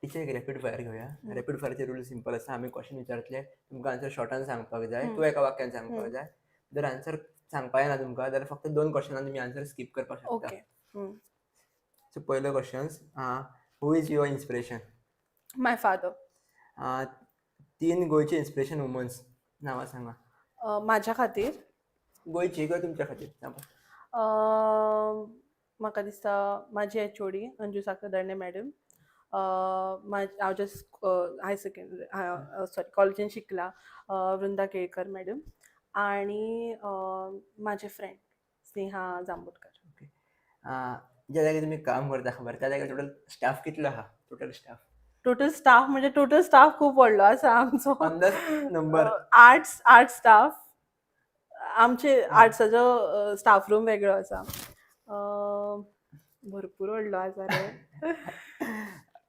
बाकीचे एक rapid fire घेऊया. रॅपीड फायरचे रूल सिंपल आसा. आमी क्वेश्चन विचारतले, तुमकां आन्सर शॉर्टान सांगपाक जाय. तूं एका वाक्यान सांगपाक जाय. जर आन्सर सांगपा येना तुमकां जाल्यार फक्त 2 क्वेश्चनान तुमी आन्सर स्कीप करपाक शकता. ओके. सो पयलो question, who is your inspiration? My father. 3 गोंयचे इन्स्पिरेशन वुमन्स नांवां सांगा. माझ्या खातीर गोंयची काय तुमच्या खातीर सांगा. म्हाका दिसता म्हाजी एचओडी अंजू साकरदर्णे मॅडम. हांव जस्ट हाय सेकंडरी सॉरी कॉलेजीन शिकला. वृंदा केळकर मॅडम आणि माझे फ्रेंड स्नेहा जांबोटकर. ओके. ज्या जाग्यार तुमी काम करता खबर, त्या जाग्यार टोटल स्टाफ कितलो आहा? टोटल स्टाफ टोटल स्टाफ खूप व्हडलो आसा आमचो. On the number. Arts staff. आमचे आर्ट्साचो स्टाफ रूम वेगळो आसा. भरपूर व्हडलो आसा रे.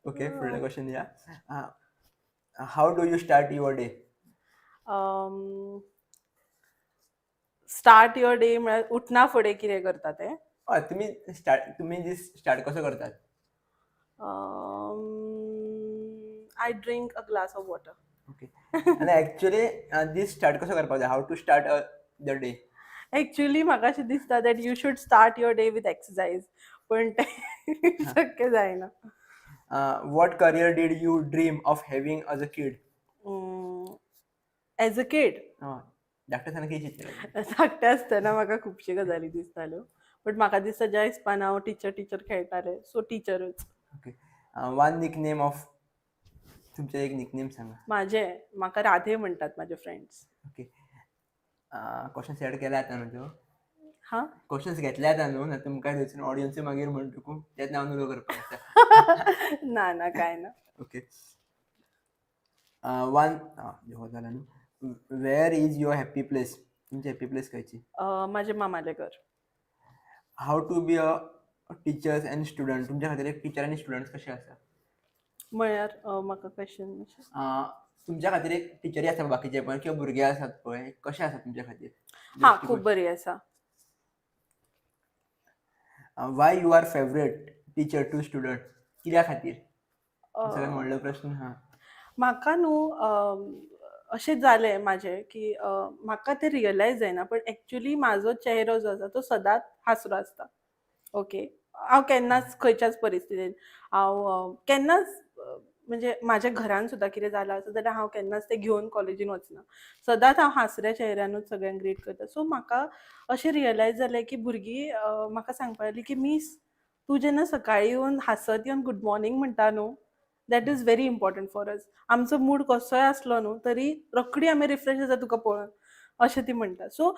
ओके, फुडलो क्वेश्चन या. How do you start your day? Start your day म्हळ्यार उठना फुडें कितें करता तें. हय, तुमी दीस स्टार्ट कसो करतात? I drink a glass of water. Okay. आनी एक्चुअली दीस स्टार्ट कसो करपाक जाय? How to start the day? Actually म्हाका अशें दिसता that you should start your day with exercise, पण तें शक्य जायना. What career did you dream of having as a kid? As a kid धाकटे आसतना कितें चिंतलेलें? धाकटें आसतना म्हाका खुबश्यो गजाली दिसताल्यो, बट म्हाका दिसता ज्या हिसपान हांव टीचर खेळटालें सो टिचरूच. ओके. वन निकनेम ऑफ तुमचें एक निकनेम सांगा. म्हाका राधे म्हणटात म्हाजे फ्रेंड्स. ओके. क्वेश्चन सेट केले आता न्हू त्यो? हां. क्वेश्चन्स घेतले आता न्हू, ना तुमकां थंयसून ऑडियन्स मागीर म्हणटकू तेच नांव न्हू करपाक आसा. ना काय ना. ओके. वन हो जाला न्हू. Where is your happy place? तुमची हॅपी प्लेस खंयची? म्हाजे मामालें घर. How to be a teachers and student? तुमच्या खातीर एक टिचर आनी स्टुडंट्स कशें आसा? म्हळ्यार म्हाका क्वेश्चन तुमच्या खातीर एक टिचरी आसा बाकीचे पण किंवा भुरगे आसात पळय, कशें आसा तुमच्या खातीर? हां, खूब बरी आसा. Why you are favourite teacher to student? कित्या खातीर? सगळ्यात व्हडलो प्रश्न हा. म्हाका न्हू अशें जालें म्हाजें की म्हाका तें रियलायज जायना, पण एक्चुली म्हाजो चेहरो जो आसा तो सदांच हांसरो आसता. ओके. हांव केन्नाच खंयच्याच परिस्थितीन हांव केन्नाच म्हणजे म्हाज्या घरान सुद्दां कितें जालां आसा जाल्यार हांव केन्नाच तें घेवन कॉलेजीन वचना. सदांच हांव हांसऱ्या चेहऱ्यानूच सगळ्यांक ग्रीट करता. सो म्हाका अशें रियलायज जालें की भुरगीं म्हाका सांगपाक लागलीं की मिस तूं जेन्ना सकाळीं येवन हांसत येवन गूड मॉर्निंग म्हणटा न्हू, that is very important for us. आमचो मूड कसोय आसलो न्हू तरी रोखडी आमी रिफ्रेश जाता तुका पळोवन, अशें ती म्हणटा. सो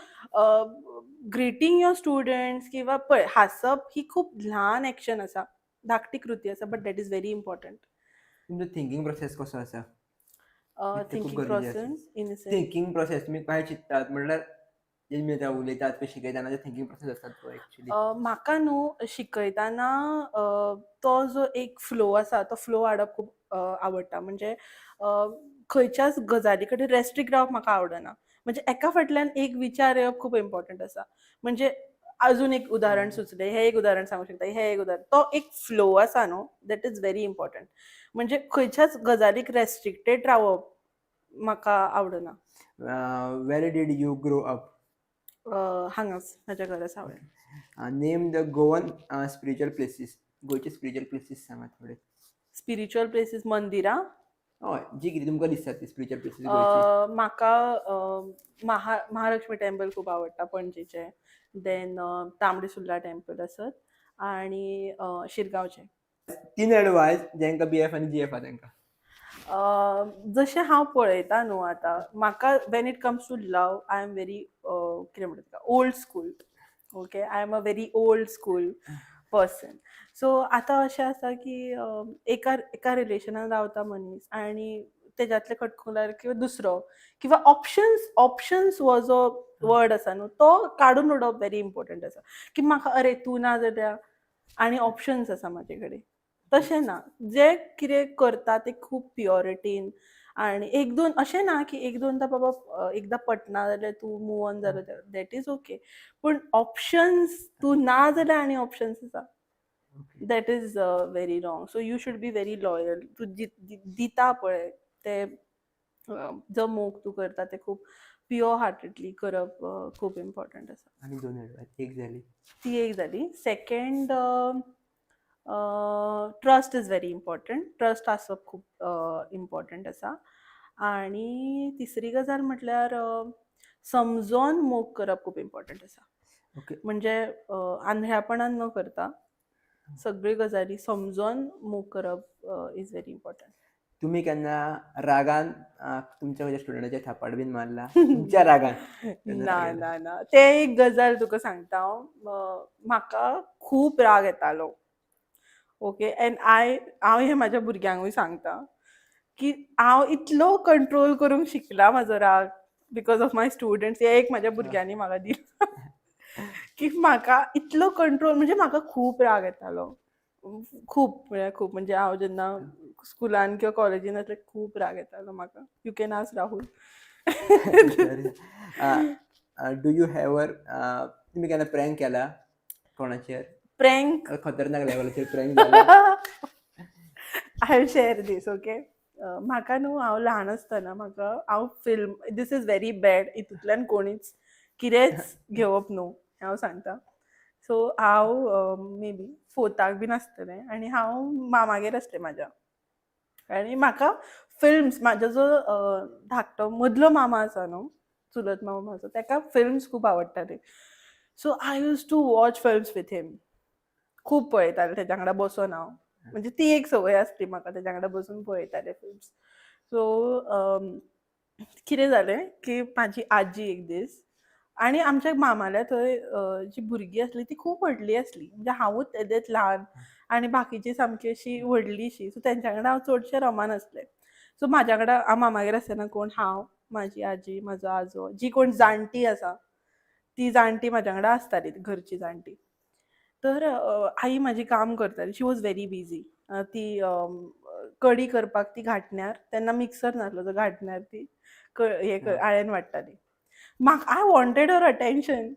ग्रिटींग युअर स्टुडंट्स किंवा पळय हांसप ही खूब ल्हान एक्शन आसा, धाकटी कृती आसा, but that is very important. तुमचो थिंकींग प्रोसेस कसो आसा? Thinking process in the sense thinking process तुमी काय चिंततात म्हणल्यार जेन्ना ते उलयतात पळय शिकयताना जे थिंकींग प्रोसेस आसतात पळय एक्चुअली. म्हाका न्हू शिकयताना तो जो एक फ्लो आसा तो फ्लो हाडप खूब आवडटा. म्हणजे खंयच्याच गजाली कडेन रेस्ट्रिक्ट रावप म्हाका आवडना. म्हणजे एका फाटल्यान एक विचार येवप खूब इम्पॉर्टंट आसा. म्हणजे अजून एक उदाहरण सुचलें, हें एक उदाहरण सांगूं शकता, हें एक उदाहरण. तो एक फ्लो आसा न्हू दॅट इज व्हेरी इम्पॉर्टंट. म्हणजे खंयच्याच गजालीक रेस्ट्रिक्टेड रावप म्हाका आवडना. Where did you grow up? हांगाच म्हाज्या घरा सावय. Name the Goan spiritual places? गोंयचे स्पिरिच्युअल प्लेसीस सांगा थोडे. स्पिरिच्युअल प्लेसीस मंदिरां? हय, जी कितें तुमकां दिसतात ती स्पिरिच्युअल प्लेसीस गोंयची. म्हाका महालक्ष्मी टेंपल खूब आवडटा पणजेचें. देन तांबडी सुर्ला टेंपल आसत आनी शिरगांवचें. 3 एडवायस जेंका बीएफ आनी जीएफ आहा तेंकां. जशें हांव पळयतां न्हू आतां म्हाका when it comes to love I am very कितें म्हणटा तेका old school. Okay. I am a very old school person. So आतां अशें आसा की एका रिलेशनान रावता मनीस आनी तेज्यातले कटकुलार किंवा दुसरो किंवा ऑप्शन्स हो जो वर्ड आसा न्हू तो काडून उडोवप व्हेरी इम्पॉर्टंट आसा. की म्हाका अरे तूं ना जाल्यार आनी ऑप्शन्स आसा म्हाजे कडेन. तशें ना, जें कितें करता तें खूब प्युरिटीन आनी एक दोन अशें ना की एक दोनदा बाबा एकदां पटना जाल्यार तूं मूव ऑन जालो दॅट इज ओके. पूण ऑप्शन्स तूं ना जाल्यार आनी ऑप्शन्स आसा. That is very wrong. So you should be very loyal. तू दिता पळय ते जो मोग तू करता ते खूप प्युअर हार्टेडली करप खूप इम्पॉर्टंट आसा. आणि 2 एडवायस एक झाली. ती एक जाली. Second, trust is very important. Trust आसप खूप इम्पॉर्टंट आसा. आणि तिसरी गजाल म्हटल्यार समजोन मोग करप खूप इम्पॉर्टंट आसा. ओके. म्हणजे आंधळ्यापणान न करता सगळी गजाली समजोन मोग करप इज व्हेरी इम्पॉर्टंट. तुम्ही केन्ना रागान तुमच्या खंयच्या स्टुडंटाचेर थापाड बीन मारला? तुमच्या रागान केन्ना ना राग येता? ना ना ते एक गजाल तुका सांगता हांव. म्हाका खूप राग येतालो. ओके. एंड हांव हे म्हाज्या भुरग्यांकूय सांगता की हांव इतलो कंट्रोल करूंक शिकला म्हजो राग बिकॉज ऑफ माय स्टुडंट्स. हे एक म्हाज्या भुरग्यांनी म्हाका दिला की म्हाका इतलो कंट्रोल, म्हणजे म्हाका खूप राग येतालो. खूप म्हणजे हांव जेन्ना स्कुलान किंवा कॉलेजीन आसलें खूप राग येतालो म्हाका. You can ask Rahul. Do you ever तुम्ही केन्ना प्रँक केला कोणाचेर? प्रँक खतरनाक लेवलाचेर प्रँक जाला? I will share this. Okay. म्हाका न्हू, हांव ल्हान आसतना हांव film, this is very bad, हितूंतल्यान कोणीच कितेंच घेवप न्हू हें हांव सांगता. सो हांव मे बी 4थाक बीन आसतलें आनी हांव मामागेर आसलें म्हाज्या. आनी म्हाका फिल्म्स, म्हाजो जो धाकटो मदलो मामा आसा न्हू, चुलत मामा म्हाजो, ताका फिल्म्स खूब आवडटाली. So I use to watch films with him. खूब पळयतालें तेज्या वांगडा बसून हांव. म्हणजे ती एक संवय आसली म्हाका, तेज्या वांगडा बसून पळयतालें फिल्म्स. सो कितें जालें की म्हाजी आजी एक दीस, आनी आमच्या मामाल्या थंय जी भुरगीं आसलीं ती खूब व्हडली आसली. म्हणजे हांवूच तेदेत ल्हान आनी बाकीचीं सामकी अशीं व्हडलीशीं. सो तेंच्या वांगडा हांव चडशें रमानासलें. सो म्हाज्या वांगडा हांव मामागेर आसतना कोण, हांव, म्हाजी आजी, म्हाजो आजो, जी कोण जाणटी आसा ती जाणटी म्हाज्या वांगडा आसताली, घरची जाणटी. तर आई म्हाजी काम करताली. शी वॉज व्हेरी बिजी. ती कडी करपाक ती घांटण्यार, तेन्ना मिक्सर नासलो, सो घांटण्यार ती आळ्यान वाडटाली. आय वॉन्टेड हर अटेन्शन,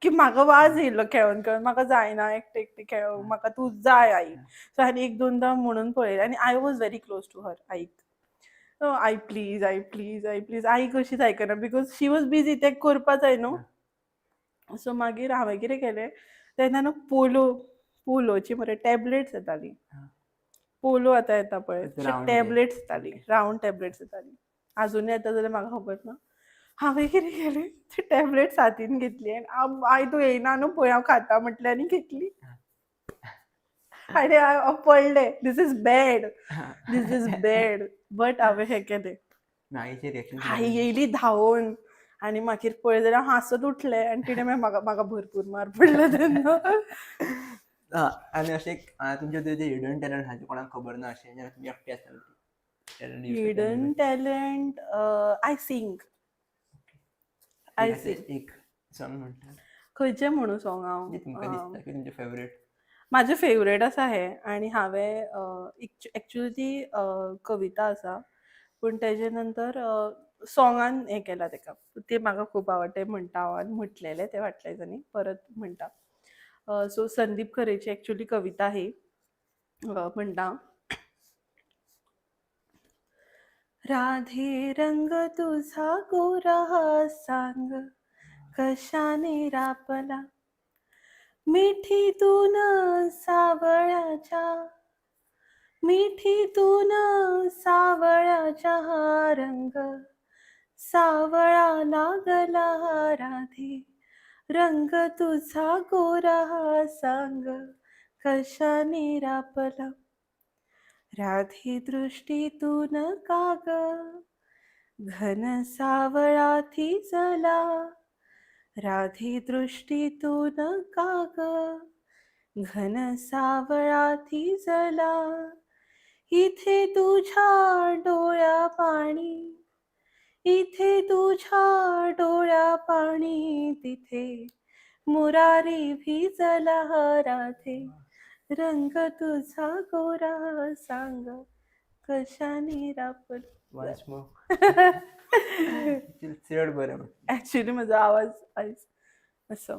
की म्हाका वाज येयल्लो खेळोन खेळोन, म्हाका जायना एकटें एकटें खेळूंक, म्हाका तूं जाय आई. सो हांवें एक दोनदां म्हणून पळयलें आनी I was very close to her, आईक. आई प्लीज, आई प्लीज, आई प्लीज. आई कशीच आयकना बिकॉज शी वॉज बिजी, तें करपा जाय न्हू. सो मागीर हांवें कितें केलें, तेन्ना न्हू पोलोची मरे टॅबलेट्स येताली. पोलो आतां येता पळय, तशे टॅबलेट्स येताली, रावंड टॅबलेट्स येताली. आजुनूय येता जाल्यार म्हाका खबर ना. हांवें कितें केलें, ती टॅबलेट्स हातीन घेतली आनी आई तूं येयना न्हू पळय हांव खाता म्हटलें आनी घेतली. आनी हांव पडलें. This is bad, this is bad. But हांवें हें केलें. आईचें रिएक्शन आई येयली धांवून आनी मागीर पळय जाल्यार हांव हांसत उठलें आनी तिणें मागीर म्हाका भरपूर मार पडलो तेन्ना. आनी अशें तुमचे जे हिडन टॅलंट आहा, जे कोणाक खबर ना अशें, जेन्ना तुमी एकटे आसताले talent use hidden talent, I sing. एक सॉंग म्हणटा खंयचें म्हणू सॉंग जे तुमकां हांव? दिसता की तुमचें फेवरेट. म्हाजें फेवरेट आसा हें. आनी हांवें एक्चुअली ती कविता आसा, पूण तेजे नंतर सॉंगान हें केलां तेका. तें म्हाका खूब आवडटा, तें म्हणटा हांव आनी म्हटलेलें तें फाटल्या दिसांनी, परत म्हणटा. सो संदीप खरेची एक्चुअली कविता ही म्हणटा, राधे रंग तुझा गोरा सांग, कशाने रापला, मिठीतून सावळ्याच्या, मिठीतून सावळ्याच्या हा रंग, सावळा लागला राधे. रंग तुझा गोरा सांग, कशाने रापला, राधे दृष्टीतून काग, घन सावळा थिजला, राधे दृष्टीतून काग, घन सावळा थिजला, इथे तुझ्या डोळ्या पाणी, इथे तुझ्या डोळ्या पाणी, तिथे मुरारी भिजला राधे. रंग तुझा गोरा सांग, कशाने रापल. Once more. चड बरें. ऍक्च्युली म्हजो आवाज आयज असो